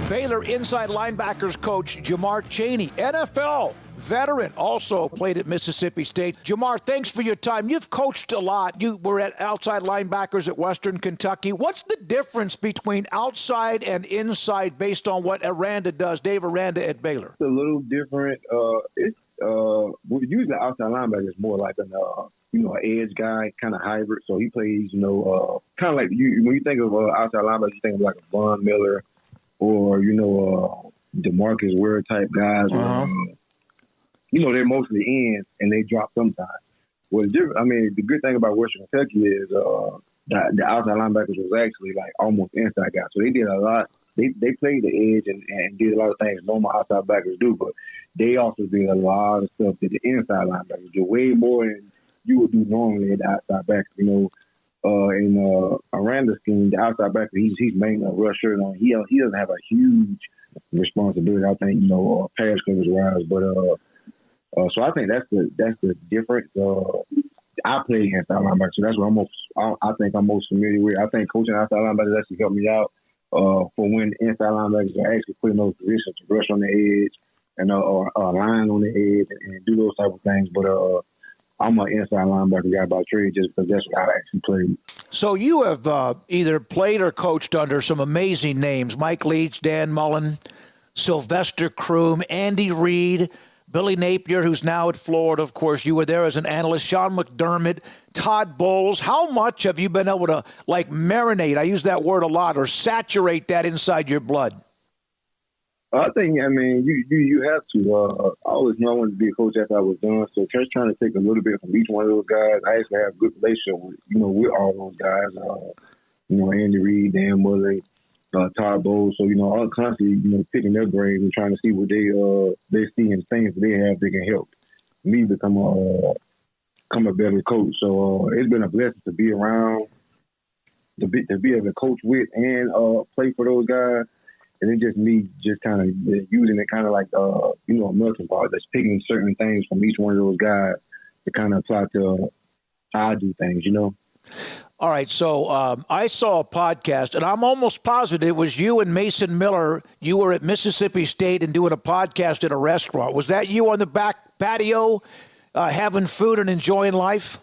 Baylor Inside Linebackers Coach Jamar Chaney, NFL veteran, also played at Mississippi State. Jamar, thanks for your time. You've coached a lot. You were at outside linebackers at Western Kentucky. What's the difference between outside and inside based on what Aranda does, Dave Aranda at Baylor? It's a little different. Usually outside linebacker is more like an edge guy, kind of hybrid. So he plays, kind of like when you think of outside linebacker, you think of like a Von Miller or, DeMarcus Ware type guys. They're mostly ends and they drop sometimes. The good thing about Western Kentucky is the outside linebackers was actually like almost inside guys. So they did a lot. They played the edge and did a lot of things normal outside backers do, but they also did a lot of stuff that the inside linebackers do, way more than you would do normally at the outside backer. In Aranda's scheme, the outside backer, he's mainly a rusher. He doesn't have a huge responsibility. I think pass coverage wise, but so I think that's the difference. I play inside linebacker, so that's what I think I'm most familiar with. I think coaching outside linebackers actually helped me out for when inside linebackers are actually put in those positions to rush on the edge and line on the edge and do those type of things. But I'm an inside linebacker guy by trade just because that's what I actually played. So you have either played or coached under some amazing names: Mike Leach, Dan Mullen, Sylvester Croom, Andy Reid, Billy Napier, who's now at Florida. Of course, you were there as an analyst. Sean McDermott, Todd Bowles. How much have you been able to marinate? I use that word a lot, or saturate that inside your blood. I think, you have to. I always knew I wanted to be a coach after I was done. So just trying to take a little bit from each one of those guys. I actually have a good relationship with all those guys. Andy Reid, Dan Mullen, Todd Bowles. So, I'm constantly, picking their brains and trying to see what they see and things that they have that can help me become a better coach. So it's been a blessing to be around, to be able to coach with and play for those guys. And it's just me just kind of using it kind of like, a melting pot, just picking certain things from each one of those guys to kind of apply to how I do things, All right, so I saw a podcast, and I'm almost positive it was you and Mason Miller. You were at Mississippi State and doing a podcast at a restaurant. Was that you on the back patio having food and enjoying life?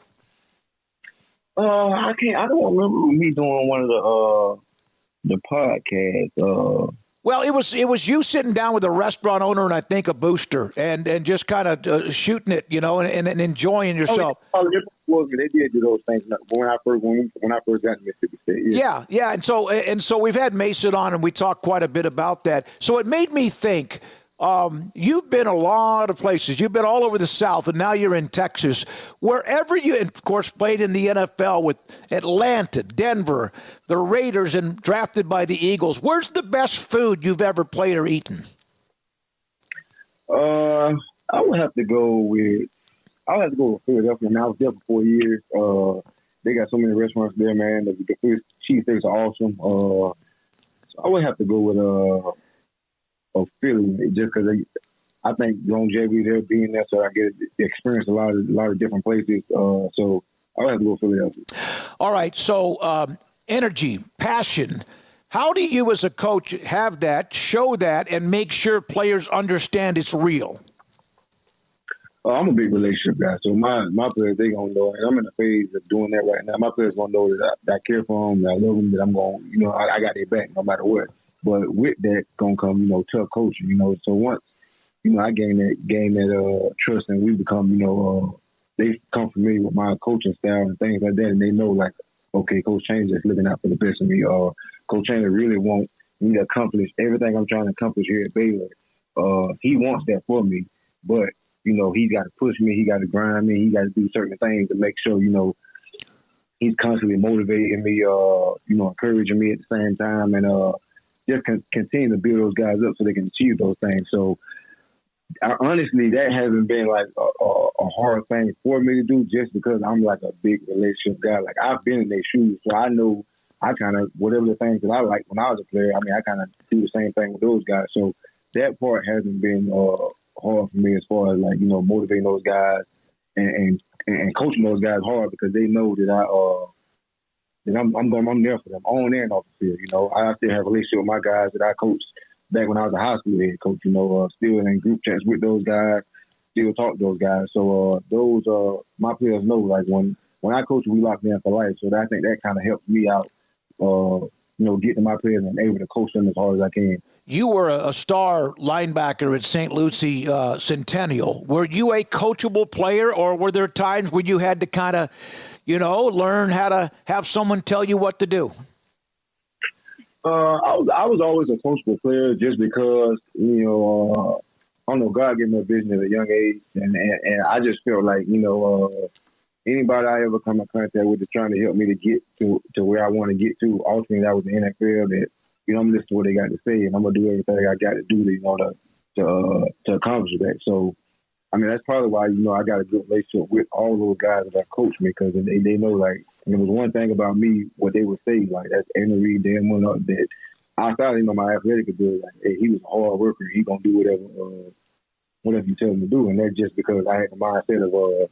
I don't remember me doing one of the podcasts. Well, it was you sitting down with a restaurant owner and I think a booster and just kind of shooting it, and enjoying yourself. They did do those things when I first got to Mississippi State. Yeah. And so we've had Mason on and we talked quite a bit about that. So it made me think. You've been a lot of places. You've been all over the South, and now you're in Texas. Wherever you, and of course, played in the NFL with Atlanta, Denver, the Raiders, and drafted by the Eagles. Where's the best food you've ever played or eaten? I would have to go with Philadelphia. And I was there for 4 years. They got so many restaurants there, man. The cheesesteaks are awesome. So I would have to go with of Philly, just because I think longevity there, being there, so I get to experience a lot of different places. So I would have to go Philadelphia. All right. So energy, passion. How do you, as a coach, have that, show that, and make sure players understand it's real? I'm a big relationship guy, so my players, they gonna know, and I'm in the phase of doing that right now. My players gonna know that I care for them, that I love them, that I'm going, I got their back no matter what. But with that gonna come, tough coaching, So once, I gain that trust, and we become, they come familiar with my coaching style and things like that, and they know, like, okay, Coach Chaney is looking out for the best of me, or Coach Chaney really wants me to accomplish everything I'm trying to accomplish here at Baylor. He wants that for me, but he's got to push me, he got to grind me, he got to do certain things to make sure, he's constantly motivating me, encouraging me at the same time, and just continue to build those guys up so they can achieve those things. So honestly, that hasn't been like a hard thing for me to do, just because I'm like a big relationship guy. Like, I've been in their shoes, so I know I kind of, whatever the things that I like when I was a player, I kind of do the same thing with those guys. So that part hasn't been hard for me as far as motivating those guys and coaching those guys hard, because they know that I'm there for them on and off the field. I still have a relationship with my guys that I coach back when I was a high school head coach. Still in group chats with those guys, still talk to those guys. So those my players know, like when I coach, we lock in for life. So I think that kind of helps me out. Getting my players and able to coach them as hard as I can. You were a star linebacker at St. Lucie Centennial. Were you a coachable player, or were there times when you had to kind of, learn how to have someone tell you what to do? I was always a coachable player just because, I don't know, God gave me a vision at a young age, and I just felt like, anybody I ever come in contact with is trying to help me to get to where I want to get to. Ultimately, that was the NFL. That I'm listening to what they got to say, and I'm gonna do everything I got to do to accomplish that. So, I mean, that's probably why I got a good relationship with all those guys that coach me, because they know, like, there was one thing about me, what they would say, like, that's Andy Reid, Dan Mullen, that outside my athletic ability, like, hey, he was a hard worker, he gonna do whatever you tell him to do, and that's just because I had the mindset of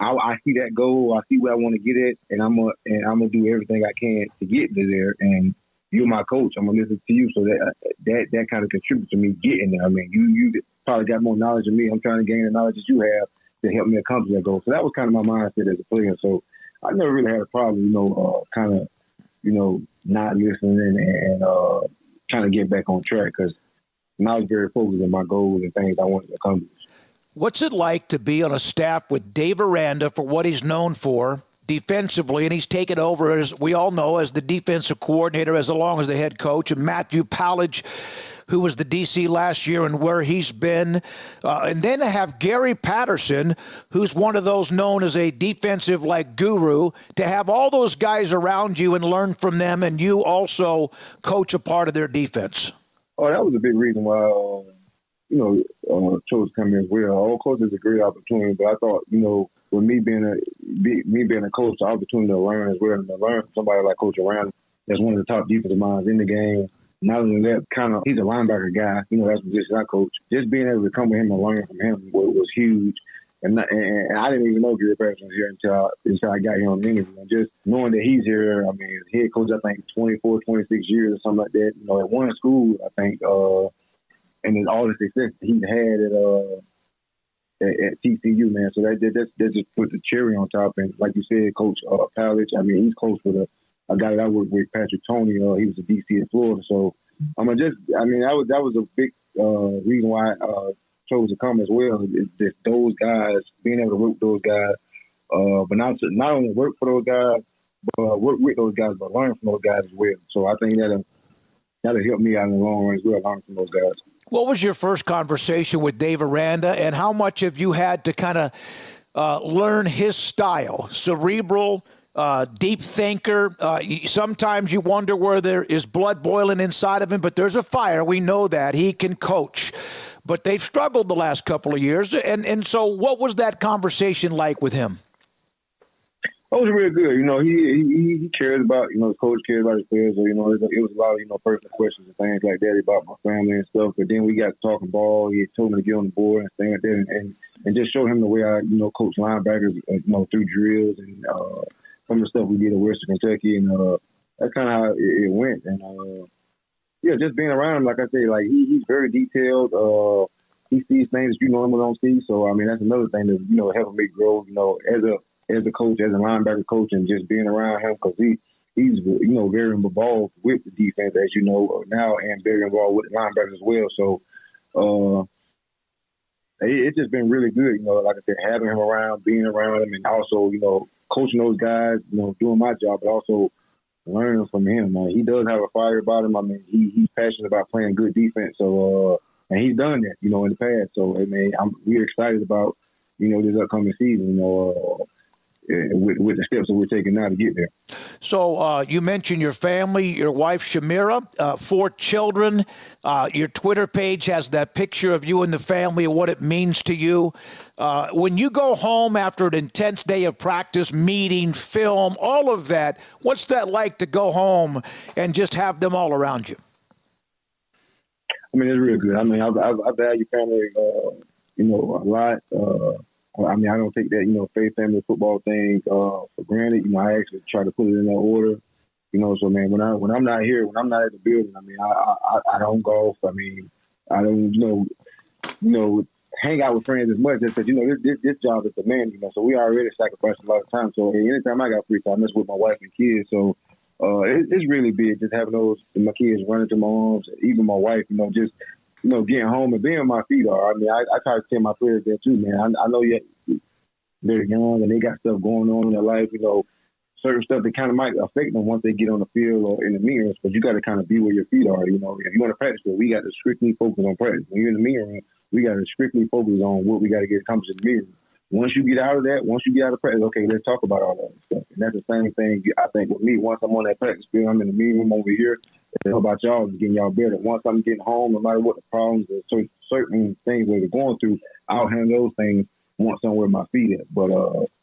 I see that goal, I see where I want to get at, and I'm gonna do everything I can to get to there. And you're my coach, I'm gonna listen to you. So that kind of contributes to me getting there. I mean, you probably got more knowledge than me. I'm trying to gain the knowledge that you have to help me accomplish that goal. So that was kind of my mindset as a player. So I never really had a problem, not listening and trying to get back on track, because I was very focused on my goals and things I wanted to accomplish. What's it like to be on a staff with Dave Aranda for what he's known for defensively, and he's taken over, as we all know, as the defensive coordinator as long as the head coach, and Matthew Powledge, who was the DC last year and where he's been, and then to have Gary Patterson, who's one of those known as a defensive guru, to have all those guys around you and learn from them, and you also coach a part of their defense? Oh, that was a big reason why chose to come in as well. Of course, it's a great opportunity, but I thought, with me being a coach, the opportunity to learn as well, and to learn from somebody like Coach Aranda, that's one of the top defensive minds in the game. Not only that, he's a linebacker guy. That's the position I coach. Just being able to come with him and learn from him was huge. And I didn't even know Gary Patterson was here until I got here on the interview. And just knowing that he's here, I mean, head coach, I think 24, 26 years or something like that. At one school, I think, and then all the success he's had at TCU, man. So that just put the cherry on top. And like you said, Coach Powledge, I mean, he's coached with a guy that I worked with, Patrick Toney. He was a DC in Florida. So that was a big reason why I chose to come as well. Is that those guys, being able to work with those guys, but not only work for those guys, but work with those guys, but learn from those guys as well. So I think that'll help me out in the long run as well, learn from those guys. What was your first conversation with Dave Aranda, and how much have you had to kind of learn his style? Cerebral, deep thinker. Sometimes you wonder where there is blood boiling inside of him, but there's a fire. We know that. He can coach. But they've struggled the last couple of years. And so what was that conversation like with him? It was really good. He cares about, his coach cares about his players. So, it was a lot of, personal questions and things like that about my family and stuff. But then we got talking ball. He told me to get on the board and things like that, and just show him the way I, coach linebackers, through drills and some of the stuff we did at Western Kentucky. And that's kind of how it went. And, just being around him, like I say, like he's very detailed. He sees things that you normally don't see. So, I mean, that's another thing that, helping me grow, as a coach, as a linebacker coach, and just being around him, because he's very involved with the defense, as you know now, and very involved with the linebackers as well. So it's just been really good, like I said, having him around, being around him, and also coaching those guys, doing my job, but also learning from him. Man, he does have a fire about him. I mean, he's passionate about playing good defense. So and he's done that, in the past. So I mean, we're excited about this upcoming season. With the steps that we're taking now to get there. So you mentioned your family, your wife Shamira, 4 children. Your Twitter page has that picture of you and the family and what it means to you. When you go home after an intense day of practice, meeting, film, all of that, what's that like to go home and just have them all around you? I mean, it's really good. I mean, I value family, a lot. I mean, I don't take that, faith, family, football thing for granted. I actually try to put it in that order. You know, so man, when I'm not here, when I'm not at the building, I mean, I don't golf. I mean, I don't, hang out with friends as much just because, this job is demanding, so we already sacrificed a lot of time. So anytime I got free time, that's with my wife and kids. So it's really big just having my kids running to my arms, even my wife, just, getting home and being on my feet are. I mean, I try to tell my players that too, man. I know they're young and they got stuff going on in their life, certain stuff that kind of might affect them once they get on the field or in the mirrors, but you got to kind of be where your feet are. If you want to practice, we got to strictly focus on practice. When you're in the mirror, we got to strictly focus on what we got to get accomplished in the mirror. Once you get out of that, once you get out of practice, okay, let's talk about all that stuff. And that's the same thing, I think, with me. Once I'm on that practice field, I'm in the meeting room over here. It's all about y'all and getting y'all better. Once I'm getting home, no matter what the problems or certain things that we're going through, I'll handle those things once I'm where my feet at. But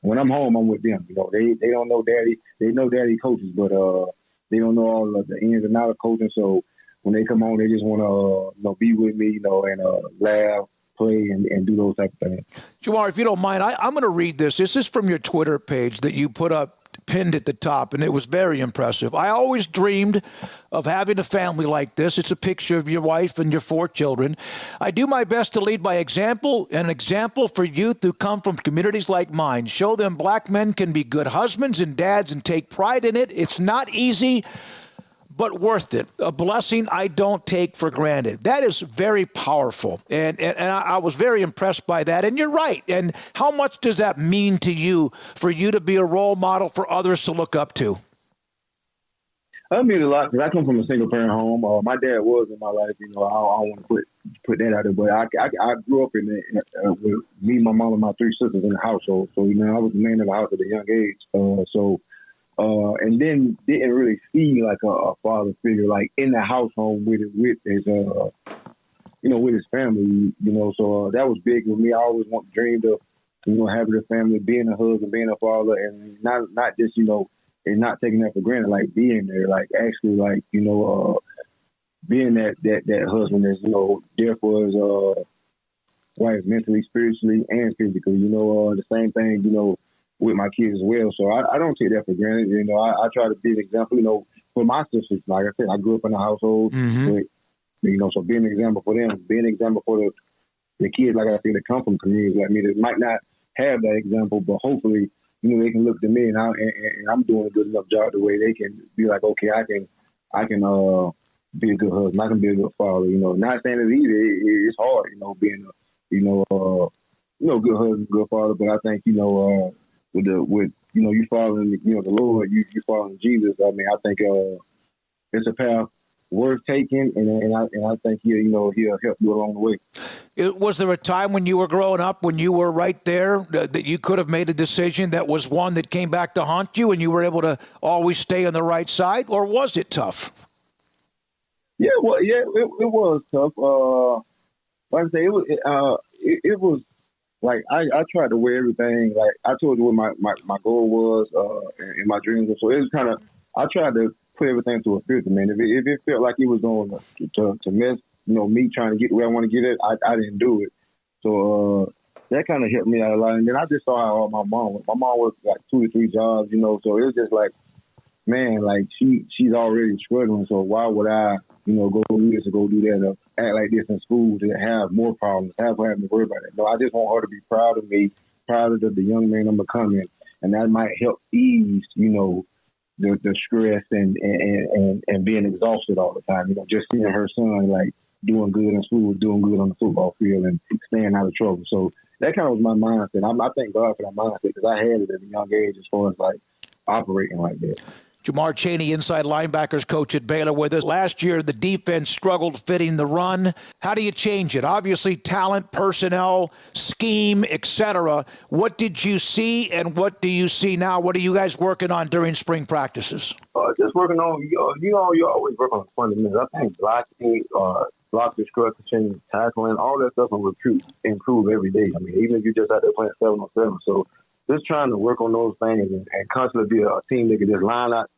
when I'm home, I'm with them. They don't know daddy. They know daddy coaches, but they don't know all of the ins and outs of coaching. So when they come home, they just want to be with me, and laugh, play, and do those type of things. Jamar, if you don't mind, I'm going to read this. This is from your Twitter page that you put up, pinned at the top, and it was very impressive. I always dreamed of having a family like this. It's a picture of your wife and your 4 children. I do my best to lead by example, an example for youth who come from communities like mine. Show them black men can be good husbands and dads and take pride in it. It's not easy, but worth it. A blessing I don't take for granted. That is very powerful. And I was very impressed by that. And you're right. And how much does that mean to you for you to be a role model for others to look up to? I mean a lot because I come from a single parent home. My dad was in my life. I don't want to put that out there, but I grew up with me, my mom, and my 3 sisters in the household. So I was the man of the house at a young age. And then didn't really see like a father figure like in the household with his with his family. So that was big with me. I always dreamed of having a family, being a husband, being a father, and not just and not taking that for granted, like being there, like actually like being that husband that's there for his wife mentally, spiritually, and physically. The same thing with my kids as well. So I don't take that for granted. I try to be an example, for my sisters. Like I said, I grew up in a household, with, so being an example for them, being an example for the kids, like I said, that come from communities like me that might not have that example, but hopefully, they can look to me and I'm doing a good enough job the way they can be like, okay, I can be a good husband. I can be a good father. Not saying it's easy. It's hard, being a good husband, good father. But I think, with you following the Lord, you following Jesus. I mean, I think it's a path worth taking, and I think he'll help you along the way. Was there a time when you were growing up when you were right there that you could have made a decision that was one that came back to haunt you, and you were able to always stay on the right side, or was it tough? Yeah, well, it was tough. Like I say, it was. Like, I tried to wear everything. Like, I told you what my goal was and my dreams. So it was kind of, I tried to put everything through a filter, man. If it felt like it was going to mess, me trying to get where I want to get it, I didn't do it. So that kind of helped me out a lot. And then I just saw how my mom worked like 2 or 3 jobs, So it was just like, man, like she's already struggling. So why would I, go do this or go do that, or act like this in school to have more problems, have her having to worry about it. No, I just want her to be proud of me, proud of the young man I'm becoming, and that might help ease, the stress and being exhausted all the time. Just seeing her son like doing good in school, doing good on the football field, and staying out of trouble. So that kind of was my mindset. I thank God for that mindset because I had it at a young age as far as like operating like that. Jamar Chaney, inside linebackers coach at Baylor, with us. Last year, the defense struggled fitting the run. How do you change it? Obviously, talent, personnel, scheme, etc. What did you see, and what do you see now? What are you guys working on during spring practices? Just working on, you always work on the fundamentals. I think blocking, block destruction, tackling, all that stuff will improve every day. I mean, even if you just out there playing 7-on-7. So just trying to work on those things and constantly be a team that can just line up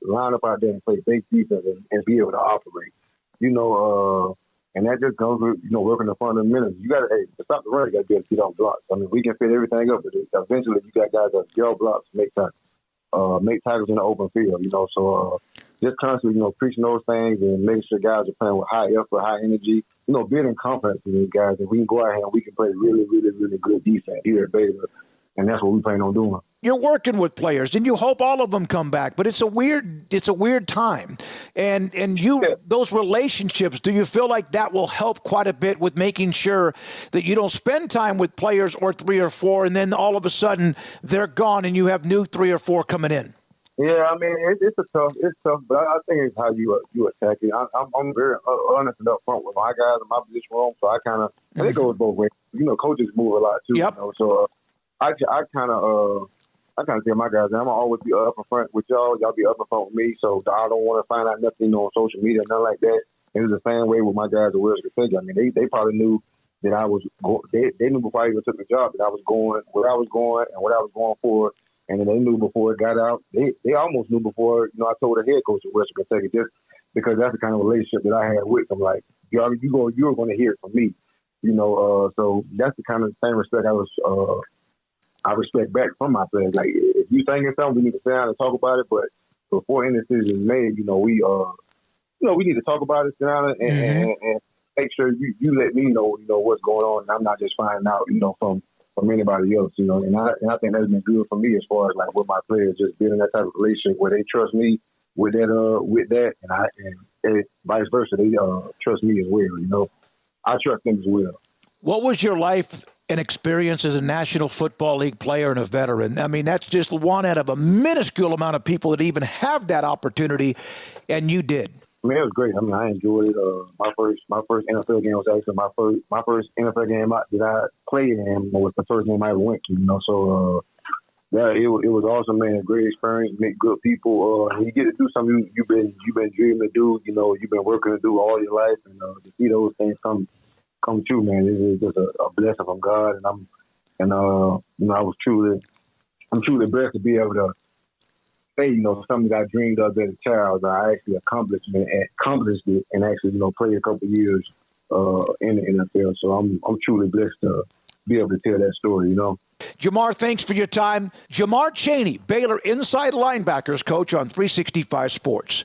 out there and play big defense and be able to operate. And that just goes with, working the fundamentals. You got to stop the run, you got to be able to get on blocks. I mean, we can fit everything up, but eventually you got guys that yell blocks, make tackles in the open field, So just constantly, preaching those things and making sure guys are playing with high effort, high energy, building confidence in these guys. If we can go out here and we can play really, really, really good defense here at Baylor, and that's what we plan on doing. You're working with players, and you hope all of them come back, but it's a weird time. And those relationships, do you feel like that will help quite a bit with making sure that you don't spend time with players or 3 or 4, and then all of a sudden they're gone and you have new 3 or 4 coming in? Yeah, I mean, it's tough, but I think it's how you attack it. I'm very honest and upfront with my guys in my position room, so I kind of, and it goes both ways. Coaches move a lot too. Yep. So I kind of tell my guys, I'm gonna always be up in front with y'all. Y'all be up in front with me, so I don't want to find out nothing on social media, nothing like that. It was the same way with my guys at Wilson Kentucky. I mean, they probably knew that I was. They knew before I even took the job that I was going where I was going and what I was going for. And then they knew before it got out. They almost knew before, I told the head coach of Western Kentucky, just because that's the kind of relationship that I had with them. Like, you're going to hear it from me, So that's the kind of same respect I respect back from my players. Like, if you thinking something, we need to sit down and talk about it. But before any decision is made, we need to talk about it, sit down and make sure you let me know, what's going on, and I'm not just finding out, from anybody else, and I think that's been good for me as far as like with my players, just building that type of relationship where they trust me with that, and vice versa, they trust me as well. I trust them as well. What was your life and experience as a National Football League player and a veteran? I mean, that's just one out of a minuscule amount of people that even have that opportunity, and you did. I mean, it was great. I mean, I enjoyed it. My first NFL game was actually my first NFL game that I played in was the first game I ever went to. So yeah, it was awesome, man. A great experience. Meet good people. You get to do something you've been dreaming to do. You've been working to do all your life, and to see those things come true, man. It is just a blessing from God, and I'm truly blessed to be able to say, something that I dreamed of as a child, I actually accomplished it, and actually, played a couple of years in the NFL. So I'm truly blessed to be able to tell that story, Jamar, thanks for your time. Jamar Chaney, Baylor Inside Linebackers Coach on 365 Sports.